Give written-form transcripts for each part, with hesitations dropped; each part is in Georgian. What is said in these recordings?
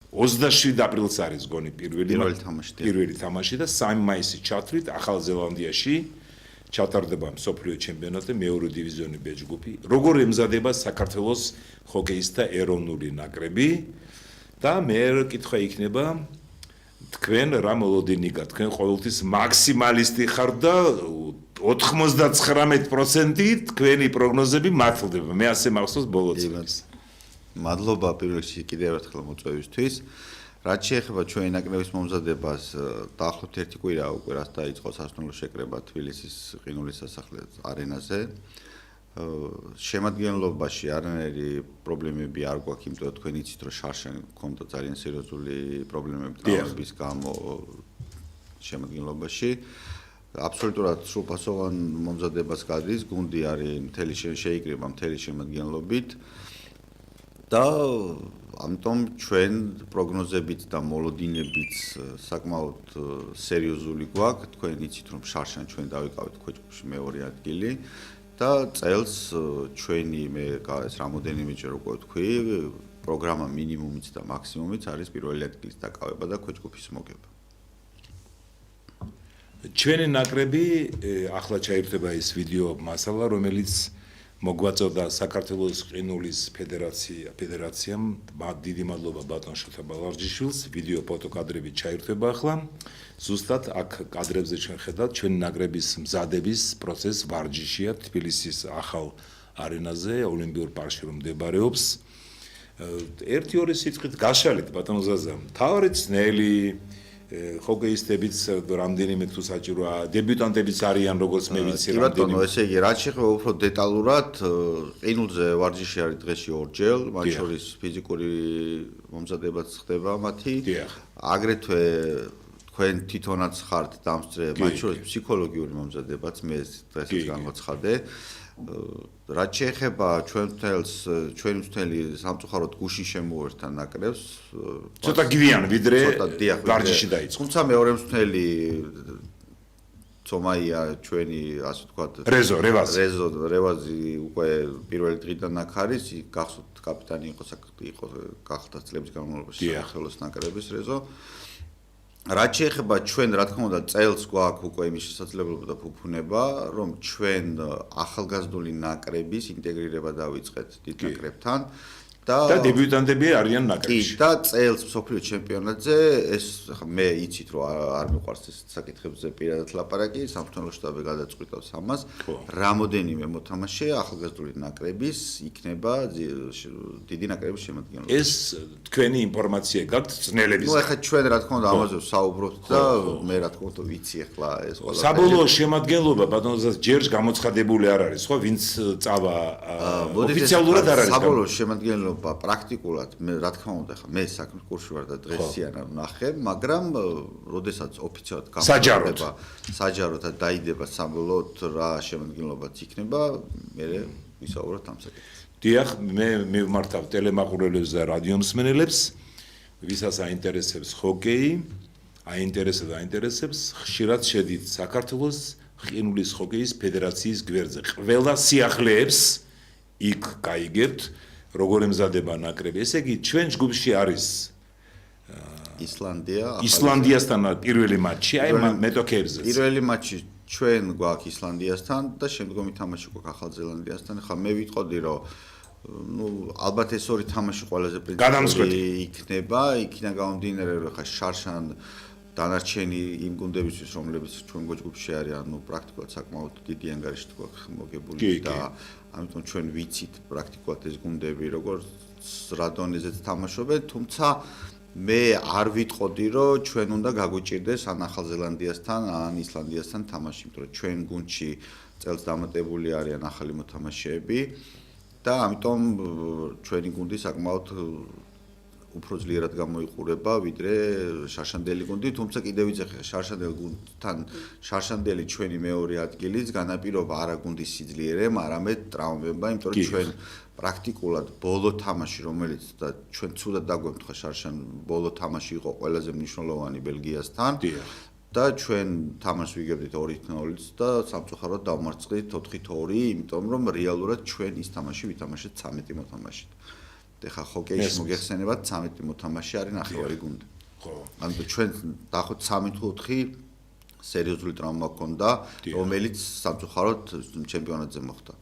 27 აპრილს არის გონი პირველი თამაში და 3 მაისი ჩავთვლით ახალ ზელანდიაში ჩავტარდება მსოფლიო ჩემპიონატი მეორე დივიზიონი ბეჯგუფი. როგორ ემზადება საქართველოს ჰოკეისტთა ეროვნული ნაკრები და მე კითხვა იქნება თქვენ რა მოლოდინიკა თქვენ ყოველთვის მაქსიმალისტი ხართ და 99% თქვენი პროგნოზები მართლდება. მე ასე მახსოვს ბოლო წელს. მადლობა პირველ რიგში კიდევ ერთხელ მოწვევისთვის. რაც შეეხება ჩვენი ნაკრების მომზადებას, დაახლოებით 1 კვირა უკვე რაც დაიწყო სასწავლო შეკრება თბილისის ყინულის სასახლე არენაზე. შემადგენლობაში არანაირი პრობლემები არ გვაქვს, იმიტომ რომ თქვენ იცით რომ შარშან გქონდა ძალიან სერიოზული პრობლემები ტრავმების გამო შემადგენლობაში. აბსოლუტურად სრულფასოვან მომზადებას გადის, გუნდი არის მთელი შეიკრიბა მთელი შემადგენლობით და ამიტომ ჩვენ პროგნოზებით და მოლოდინებით საკმაოდ სერიოზული გვაქვს. თქვენ იცით რომ შარშან ჩვენ დავიკავეთ ქვეჯგუფში მეორე ადგილი და წელს ჩვენი მე ეს რამოდენიმეჯერ უკვე ვთქვი, პროგრამა მინიმუმიც და მაქსიმუმიც არის პირველი ადგილის დაკავება და ქვეჯგუფის მოგება. ჩვენი ნაკრები ახლა ჩაირთვება ეს ვიდეო მასალა, რომელიც მოგვაწოდა საქართველოს ყინულის ფედერაციამ. დიდი მადლობა ბატონ შოთა ბალარჯიშვილს. ვიდეო ფოტოკადრები ჩაირთვება ახლა. ზუსტად აქ კადრებზე ჩვენ ხედავთ ჩვენი ნაკრების მზადების პროცესს ვარჯიშია თბილისის ახალ არენაზე, ოლიმპიურ პარკში რომ მდებარეობს. 1-2 სიტყვით გაშალით ბატონ ზაზა. თავი ძნელი ჰოკეისტებიც რამდენიმე თუ საჭიროა, დებიუტანტებიც არიან როგორც მე ვიცი რამდენიმე. ბატონო, ესე იგი, რაც შეეხება უფრო დეტალურად, ყინულზე ვარჯიში არის დღეში 2 ჯერ, მათ შორის ფიზიკური მომზადებაც ხდება მათი. აგრეთვე თქვენ თვითონაც ხართ დამსწრე, მათ შორის ფსიქოლოგიური მომზადებაც მე დღესაც განვაცხადე. რაც შეეხება ჩვენი მთელი სამწუხაროდ გუშინ შემოერთა ნაკრებს, ცოტა გივიან ვიდრე ვარჯიში დაიწყო. თუმცა მეორე მთელი ცომაია ჩვენი ასე ვთქვათ რევაზი უკვე პირველი დღიდან აქ არის, გახსოვთ კაპიტანი იყო გახდა წლების განმავლობაში საქართველოს ნაკრების რეზო. რაც შეეხება ჩვენ რა თქმა უნდა წელს გვაქვს უკვე იმის შესაძლებლობა და ფუფუნება, რომ ჩვენ ახალგაზრდული ნაკრების ინტეგრირება დავიწყეთ დიდ ნაკრებთან და დებიუტანტები არიან ნაკრებში. და წელს მსოფლიო ჩემპიონატზე ეს მე იცით რომ არ მიყვარს ეს საკითხებზე პირადად ლაპარაკი, სამართლო შტაბი გადაწყვიტავს ამას. რამოდენიმე მოთამაშე ახალგაზრდული ნაკრების იქნება დიდი ნაკრების შემადგენლობაში. ეს თქვენი ინფორმაცია გაქვთ ძნელების. ნუ ახლა ჩვენ რა თქმა უნდა ამაზე ვსაუბრობთ და მე რა თქმა უნდა ვიცი ახლა ეს ყველა. საბოლოო შემადგენლობა ბატონო ჯერჯ გამოცხადებული არ არის, ხო, ვინც წავა ოფიციალურად არ არის. საბოლოო შემადგენლობა პრაქტიკულად მე რა თქმა უნდა ხა მე საქმის კურსში ვარ და დღესიანა ვნახე, მაგრამ როდესაც ოფიციალურად გამოცხადება საჯაროდ და დაიდება საბოლოოდ რა შემადგენლობაც იქნება, მე ვისაუბროთ ამ საკითხზე. დიახ, მე მივმართავ ტელემაყურებლებს და რადიომსმენელებს, ვისაც აინტერესებს ჰოკეი, აინტერესებს, ხშირად შედით საქართველოს ყინულის ჰოკეის ფედერაციის გვერდზე. ყველა სიახლეებს იქ გაიგებთ როგორ ემზადება ნაკრები. ესე იგი, ჩვენ ჯგუფში არის ისლანდიასთან პირველი მატჩი, აი მეტოქებზე. პირველი მატჩი ჩვენ გვაქვს ისლანდიასთან და შემდგომი თამაში გვაქვს ახალ ზელანდიასთან. ხა მე ვიტყოდი, რომ ალბათ ეს ორი თამაში ყველაზე პრინციპალური იქნება, იქიდან გამომდინარე, რომ ხა შარშან დანარჩენი იმ გუნდებისთვის, რომლებიც ჩვენ ჯგუფში არიან, პრაქტიკულად საკმაოდ დიდი ანგარიში გვაქვს მოგებული და ამიტომ ჩვენ ვიცით პრაქტიკულად ეს გუნდები როგორც რა დონეზეც თამაშობენ, თუმცა მე არ ვიტყოდი, რომ ჩვენ უნდა გაგვიჭირდეს ან ახალ ზელანდიასთან, ან ისლანდიასთან თამაში, იმიტომ რომ ჩვენ გუნდში წელს დამატებული არიან ახალი მოთამაშეები და ამიტომ ჩვენი გუნდი საკმაოდ უფრო ძლიერად გამოიყურება ვიდრე შარშანდელი გუნდი, თუმცა კიდევ ვიძახე შარშანდელ გუნდთან შარშანდელი ჩვენი მეორე ადგილიც განაპირობა არა გუნდის სიძლიერემ, არამედ ტრავმებმა, იმიტომ რომ ჩვენ პრაქტიკულად ბოლო თამაში, რომელიც და ჩვენ ცუდად დაგვემთხვა შარშან ბოლო თამაში იყო ყველაზე მნიშვნელოვანი ბელგიასთან და ჩვენ თამაშს ვიგებდით 2-0-ით და სამწუხაროდ დავმარცხდით 4-2, იმიტომ რომ რეალურად ჩვენ ის თამაში ვითამაშეთ 13 მოთამაშით. ეხა ჰოკეიში მოგეხსენებათ 13 მოთამაშე არის ნახევარი გუნდი. ხო. ანუ ჩვენ დაახლოებით 13-4 სერიოზული ტრავმა ჰქონდა, რომელიც სამწუხაროდ ჩემპიონატზე მოხდა.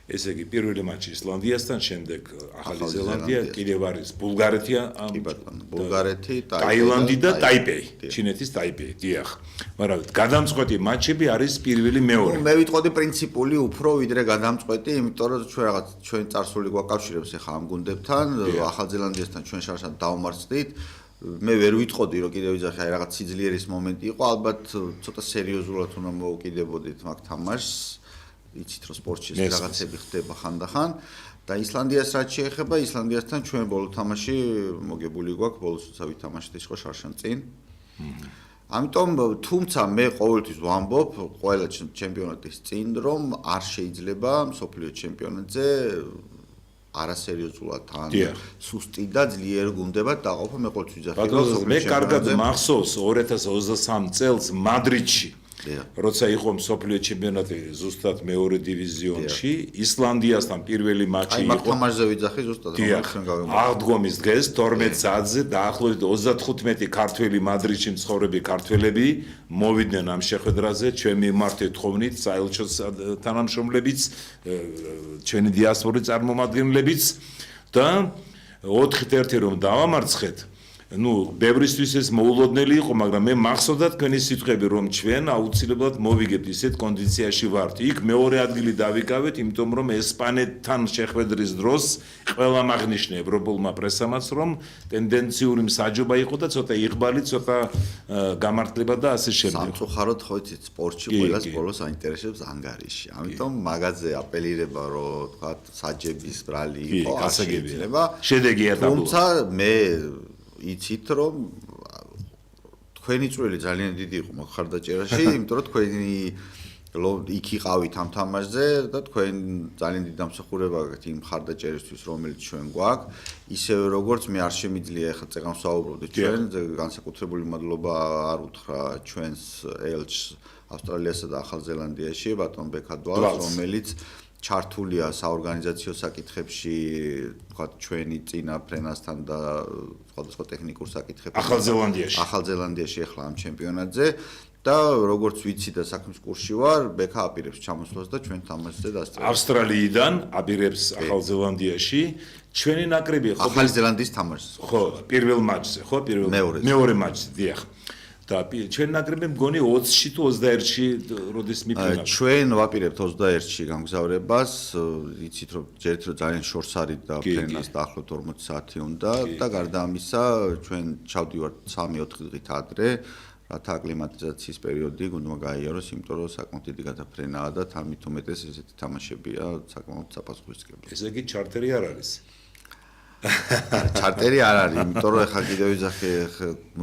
ესე იგი პირველი მატჩი ისლანდიასთან, შემდეგ ახალი ზელანდია, კიდევ არის ბულგარეთი, ბულგარეთი, ტაილანდი და ტაიპეი, ჩინეთის ტაიპეი, დიახ. მაგრამ გადამწყვეტი მატჩები არის პირველი მეორე. მე ვიტყოდი პრინციპული უფრო ვიდრე გადამწყვეტი, იმიტომ რომ ჩვენ წარსული გვაკავშირებს ახლა ამ გუნდებთან, ახალ ზელანდიასთან ჩვენ შარშან დავმარცხდით. მე ვერ ვიტყოდი რომ კიდევ ვიძახი აი რაღაც სიძლიერის მომენტი იყო, ალბათ ცოტა სერიოზულად უნდა მოვუკიდებოდით მაგ თამაშს. იცით რომ სპორტში ეს რაღაცები ხდება ხანდახან და ისლანდიას რაც შეეხება, ისლანდიასთან ჩვენ ბოლო თამაში მოგებული გვაქვს, ბოლოს როცა ვითამაშეთ ის იყო შარშან წინ. ამიტომ თუმცა მე ყოველთვის ვამბობ ყველა ჩემპიონატის წინ რომ არ შეიძლება მსოფლიო ჩემპიონატზე არასერიოზულად ან სუსტი და ძლიერ გუნდებად დაყოფა. მე ყოველთვის ვიძახი რომ მე კარგად მახსოვს 2023 წელს მადრიდში როცა იყო მსოფლიო ჩემპიონატი ზუსტად მეორე დივიზიონში, ისლანდიასთან პირველი მატჩი იყო. აი, მაგ თამაშზე ვიძახი ზუსტად, რომელიც გავიმართა. აღდგომის დღეს 12 საათზე დაახლოებით 35 ქართველი მადრიდში მცხოვრები ქართველები მოვიდნენ ამ შეხვედრაზე, ჩვენ მიმართეთ თხოვნით საელჩოს თანამშრომლებიც, ჩვენი დიასპორის წარმომადგენლებიც და 4-1 რომ დავამარცხეთ. ბევრისთვის ეს მოულოდნელი იყო, მაგრამ მე მახსოვდა თქვენი სიტყვები, რომ ჩვენ აუცილებლად მოვიგებთ ისეთ კონდიციაში ვართ. იქ მეორე ადგილი დავიკავეთ, იმიტომ რომ ესპანეთთან შეხვედრის დროს ყველამ აღნიშნა ევროპულმა პრესამაც, რომ ტენდენციური მსაჯობა იყო და ცოტა იღბალი, ცოტა გამართლება და ასე შემდეგ. სამწუხაროდ ხო იცით, სპორტში ყველას ბოლოს აინტერესებს ანგარიში. ამიტომ მაგაზე აპელირება, რომ თქვა საჯების ბრალი იყო, ასე შეიძლება. შედეგი ერთად. თუმცა მე იცით რომ თქვენი წვლილი ძალიან დიდი იყო მხარდაჭერაში, იმიტომ რომ თქვენი იქ იყავით ამ თამაშზე და თქვენ ძალიან დიდი დამსახურება გაქვთ იმ მხარდაჭერისთვის, რომელიც ჩვენ გვაქვს. ისევე როგორც მე არ შემიძლია ახლა წეგან ვსაუბრობდით ჩვენ, განსაკუთრებული მადლობა არ უთხრა ჩვენს ელჩს ავსტრალიასა და ახალ ზელანდიაში, ბატონ ბეკადვალს, რომელიც ჩართულია საორგანიზაციო საკითხებში, თქვა ჩვენი წინა ფრენასთან და სხვადასხვა ტექნიკურ საკითხებში. ახალ ზელანდიაში ახლა ამ ჩემპიონატზე და როგორც ვიცი და საქმის კურსში ვარ, ბეკა აპირებს ჩამოსვლას და ჩვენ თამაშზე დასწრებას. ავსტრალიიდან აპირებს ახალ ზელანდიაში ჩვენი ნაკრები ხო ახალ ზელანდიის თამაშს. ხო, პირველ მატჩზე, ხო, მეორე მატჩზე, დიახ. და ჩვენ ნაკრები მგონი 20-ში თუ 21-ში როდის მიფრინავთ. ჩვენ ვაპირებთ 21-ში გამგზავრებას, იცით რომ ჯერით რომ ძალიან შორს არის და ფრენას დაახლოებით 40 საათი უნდა და გარდა ამისა ჩვენ ჩავდივართ 3-4 დღით ადრე, რათა აკლიმატიზაციის პერიოდი გუნდმა გაიაროს, იმიტომ რომ საკმაოდ დიდი გადაფრენაა და თამით უმეტეს ესეთი თამაშებია საკმაოდ საპასუხისმგებლო. ესე იგი ჩარტერი არ არის. ჩარტერი არ არის, იმიტომ რომ ახლა კიდევ ვიძახი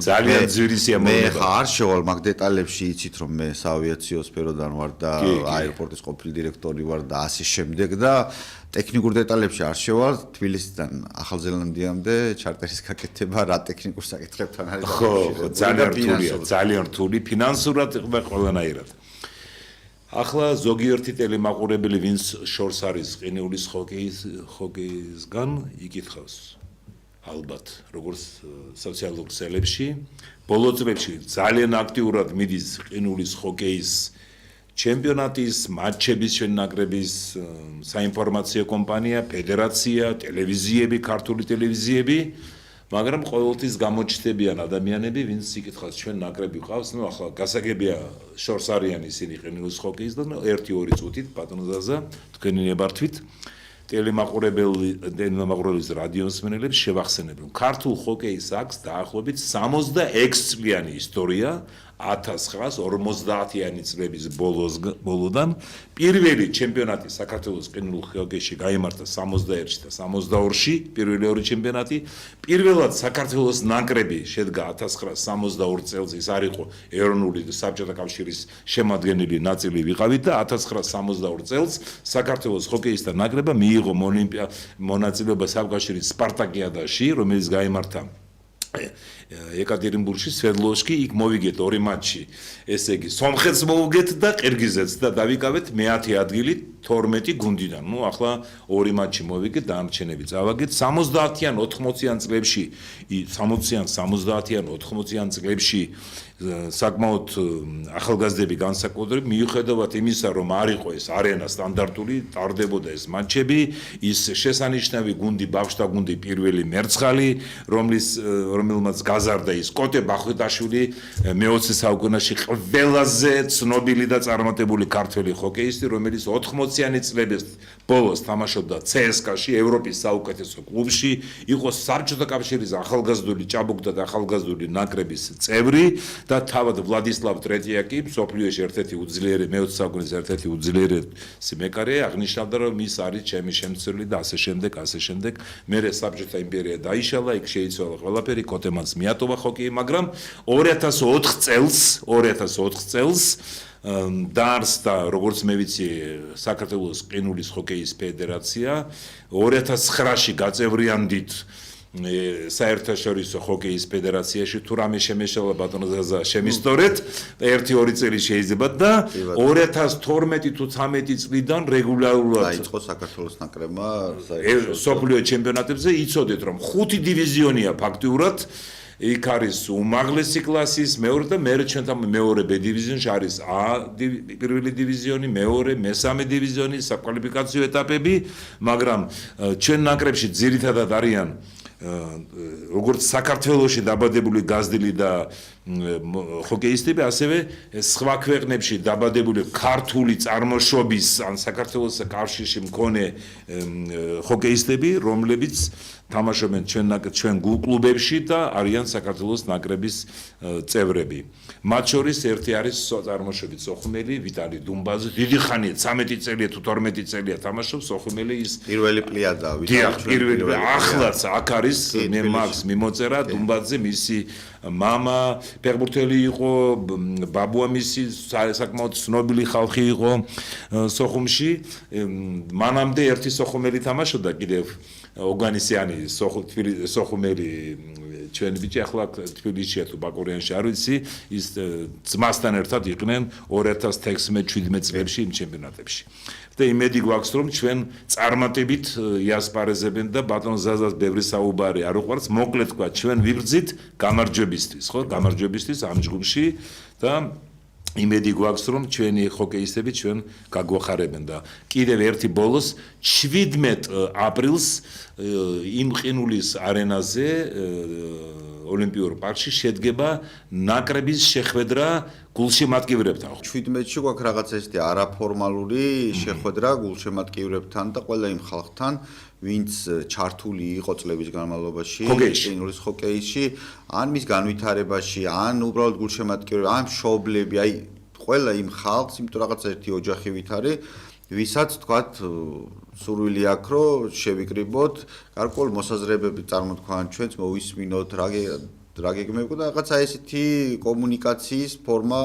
ძალიან ძვირისია მე ხა არ შევალ მაგ დეტალებში, იცით რომ მე საავიაციო სფეროდან ვარ და აეროპორტის ყოფილი დირექტორი ვარ და ასე შემდეგ და ტექნიკურ დეტალებში არ შევალ. თბილისიდან ახალ ზელანდიამდე ჩარტერის გაკეთება რა ტექნიკურ საკითხებთან არის დაკავშირებული. ძალიან რთული, ფინანსურად ყველანაირად. ახლა ზოგიერთი ტელემაყურებელი, ვინც შორს არის ყინულის ჰოკეისგან, იკითხავს ალბათ, როგორც სოციალურ ქსელებში, ბოლო წლებში ძალიან აქტიურად მიდის ყინულის ჰოკეის ჩემპიონატის, მატჩების შენაკრების საინფორმაციო კომპანია, ფედერაცია, ტელევიზიები, ქართული ტელევიზიები, მაგრამ ყოველთვის გამოჩნდებიან ადამიანები, ვინც იკითხავს ჩვენ ნაკრები ყავს, ახლა გასაგებია შორს არიან ისინი ყინულის ჰოკეისგან, 1-2 წუთით ბატონზაზა თქვენი ნებართვით ტელემაყურებლის რადიოსმენელებს შევახსენებთ, რომ ქართულ ჰოკეის აქვს დაახლოებით 66 წლიანი ისტორია. 1950-იანი წლების ბოლოდან პირველი ჩემპიონატი საქართველოს ყინულ ჰოკეიში გაიმართა 61-ში და 62-ში, პირველი ორი ჩემპიონატი. პირველად საქართველოს ნაკრები შედგა 1962 წელს, ის არ იყო ეროვნული საბჭოთა კავშირის შემადგენელი ნაწილი ვიყავით და 1962 წელს საქართველოს ჰოკეისტთა ნაკრებმა მიიღო მონაწილეობა საბჭოთა კავშირის სპარტაკიადაში, რომელიც გაიმართა ეკატერინბურგში, სვერდლოვსკი, იქ მოვიგეთ 2 მატჩი. ესე იგი, სომხეთს მოვუგეთ და ყირგიზეთს და დავიკავეთ მე-10 ადგილი 12 გუნდიდან. ნუ ახლა 2 მატჩი მოვიგეთ, დანარჩენები წავაგეთ. 70-იან 80-იან წლებში, 60-იან, 70-იან 80-იან წლებში საკმაოდ ახალგაზრდები განსაკუთრებით მიუხედავად იმისა, რომ არ იყო ეს არენა სტანდარტული, ტარდებოდა ეს მატჩები, ის შესანიშნავი გუნდი, ბავშვთა გუნდი პირველი მერცხალი, რომელმაც გაზარდა ის კოტე ბახვეტაშვილი, მე-20 საუკუნეში ყველაზე ცნობილი და წარმატებული ქართველი ჰოკეისტი, რომელიც 80-იანი წლების ბოლოს თამაშობდა CSKA-ში, ევროპის საუკეთესო კლუბში, იყო საბჭოთა კავშირის ახალგაზრდული ჭაბუკთა და ახალგაზრდული ნაკრების წევრი და თავად ვლადისლავ ტრეტიაკი, მსოფლიოში ერთ-ერთი უძლიერესი, მე-20 საუკუნის ერთ-ერთი უძლიერესი მეკარე, აღნიშნავდა, რომ ის არის ჩემი შემცვლელი და ასე შემდეგ. მერე საბჭოთა იმპერია დაიშალა, იქ შეიცვალა ყველაფერი, კოტემაც მიატოვა ჰოკეი, მაგრამ 2004 წელს დაარსდა, როგორც მე ვიცი, საქართველოს ყინულის ჰოკეის ფედერაცია, 2009-ში გაწევრიანდით საერთაშორისო ჰოკეის ფედერაციაში, თუ რამე შემეშალა ბატონო ზაზა შემისწორეთ, 1-2 წელი შეიძლება და 2012 თუ 13 წლიდან რეგულარულად დაიწყო საქართველოს ნაკრებმა მსოფლიო ჩემპიონატებზე, იცოდეთ რომ 5 დივიზიონია ფაქტიურად, იქ არის უმაღლესი კლასის მეორე და მე ჩვენთან მეორე B დივიზიონში არის A პირველი დივიზიონი, მეორე, მესამე დივიზიონი, საკვალიფიკაციო ეტაპები, მაგრამ ჩვენ ნაკრებში ძირითადად არიან როგორც საქართველოში დაბადებული გაზრდილი და ჰოკეისტები, ასევე სხვა ქვეყნებში დაბადებული ქართული წარმოშობის ან საქართველოს კავშირში მქონე ჰოკეისტები, რომლებიც თამაშობენ ჩვენ კლუბებში და არიან საქართველოს ნაკრების წევრები. მათ შორის ერთი არის წარმოშობით სოხუმელი, ვიტალი დუმბაძე, დიდი ხანია, 13 წელია თუ 12 წელია თამაშობს სოხუმელი, ის პირველი პლიადა, პირველი ახლაც აქ არის მე მაგს მიმოწერა, დუმბაძე, მისი მამა ფეხბურთელი იყო, ბაბუა მისი საკმაოდ ცნობილი ხალხი იყო სოხუმში, მანამდე ერთი სოხუმელი თამაშობდა კიდევ ოგანისიანი სოხუმელი ჩვენ ბიჭი ახლა თბილისშია თუ ბაკურიანში არ ვიცი, ის ძმასთან ერთად იყვნენ 2016-17 წლებში იმ ჩემპიონატებში. და იმედი გვაქვს რომ ჩვენ წარმატებით იასპარეზებენ და ბატონ ზაზას ბევრი საუბარი არ უყვარს, მოკლედ თქვა ჩვენ ვიბრძით გამარჯვებისთვის, ხო? გამარჯვებისთვის ამ ჯგუფში და იმედი გვაქვს რომ ჩვენი ჰოკეისტები ჩვენ გაგვახარებენ და კიდევ ერთი ბოლოს 17 აპრილს იმ ყინულის არენაზე ოლიმპიურ პარკში შედგება ნაკრების შეხვედრა გულშემატკივრებთან. 17-ში გვაქვს რაღაც ესეთი არაფორმალური შეხვედრა გულშემატკივრებთან და ყველა იმ ხალხთან, ვინც ჩართული იყო წლების განმავლობაში ყინულის ჰოკეიში, ან მის განვითარებაში, ან უბრალოდ გულშემატკივრები, ან მშობლები, აი ყველა იმ ხალხს, იმიტომ რაღაც ერთი ოჯახივით არის, ვისაც თქვათ სურვილი აქვს, რომ შევიკრიბოთ, გარკვეული მოსაზრებები წარმოთქვან ჩვენც, მოვისმინოთ, რა გეგმებია და რაღაცა ესეთი კომუნიკაციის ფორმა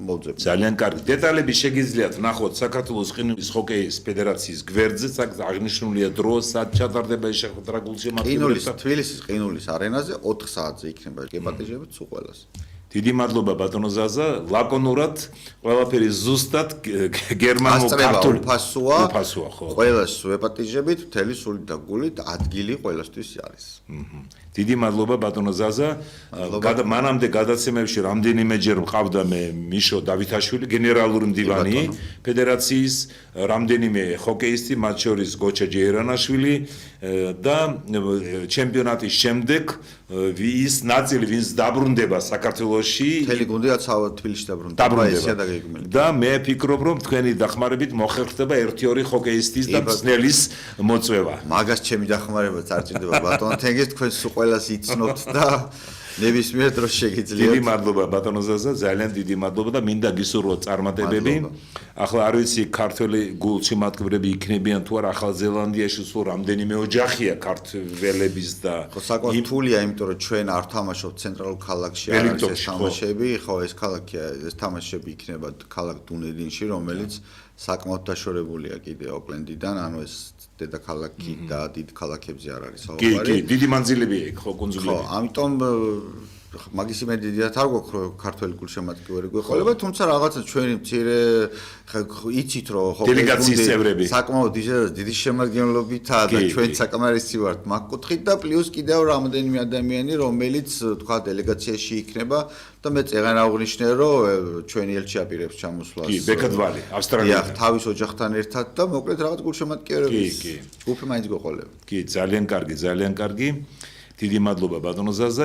მოძებნა. ძალიან კარგი. დეტალები შეგიძლიათ ნახოთ საქართველოს ყინულის ჰოკეის ფედერაციის გვერდზე, აღნიშნულია დრო, სად ჩატარდება ეს შეხვედრა გულშემატკივრებთან. თბილისის ყინულის არენაზე 4 საათზე იქნება გეპატიჟებით სულ ყველას. დიდი მადლობა ბატონო ზაზა, ლაკონურად ყველაფერი ზუსტად გერმანულ-ქართულ უფასოა, ხო. ყველას ვეპატიჟებით, მთელი სულით და გულით ადგილი ყველასთვის არის. დიდი მადლობა ბატონო ზაზა. მანამდე გადაცემებში რამდენიმეჯერ მყავდა მე მიშო დავითაშვილი, გენერალური მდივანი ფედერაციის, რამდენიმე ჰოკეისტი, მათ შორის გოჩა ჯეირანაშვილი და ჩემპიონატის შემდეგ ის ნაწილი, ვინც დაბრუნდება საქართველოში, მთელი გუნდი თბილისში დაბრუნდება. და მე ფიქრობ, რომ თქვენი დახმარებით მოხერხდება 1-2 ჰოკეისტის და მსნელის მოწვევა. მაგას ჩემი დახმარებაც არ ჭირდება ბატონო თენგის, თქვენ სულ ყველას იცნობთ და ნებისმიერ დროს დიდი შეგიძლიათ. მადლობა ბატონო ზაზა, ძალიან დიდი მადლობა და მინდა გისურვოთ წარმატებები. ახლა არ ვიცი ქართველი გულშემატკივრები იქნებიან თუ არა ახალ ზელანდიაში, სულ რამდენიმე ოჯახია ქართველების და ხო, საკმაოდ რთულია, იმიტომ რომ ჩვენ არ თამაშობთ ცენტრალურ ქალაქში, არ არის ეს თამაშები, ხო, ეს ქალაქია, ეს თამაშები იქნება ქალაქ დუნედინში, რომელიც საკმაოდ დაშორებულია კიდე ოკლენდიდან, ანუ ეს დედაქალაქი და დიდ ქალაქებზე არ არის საუბარი. კი, დიდი მანძილებია იქ, ხო, კუნძულები. ხო, ამიტომ მაგის იმედი დიდად არ გვაქვს, რომ ქართველი გულშემატკივარი გვეყოლება, თუმცა რაღაცა ჩვენი მცირე იცით, რომ ხო, დელეგაციის წევრები საკმაოდ დიდი შემადგენლობითაა და ჩვენ საკმარისი ვართ მაგ კუთხით და პლუს კიდევ რამდენიმე ადამიანი, რომელიც თქვა დელეგაციაში იქნება და მე წეგან აღნიშნე, რომ ჩვენი ელჩი აპირებს ჩამოსვლას. კი, ბეკადვალი, ავსტრალიაში. დიახ, თავის ოჯახთან ერთად და მოკლედ რაღაც გულშემატკივრების ჯგუფი მაინც გვეყოლება. კი, ძალიან კარგი, ძალიან კარგი. დიდი მადლობა ბატონო ზაზა.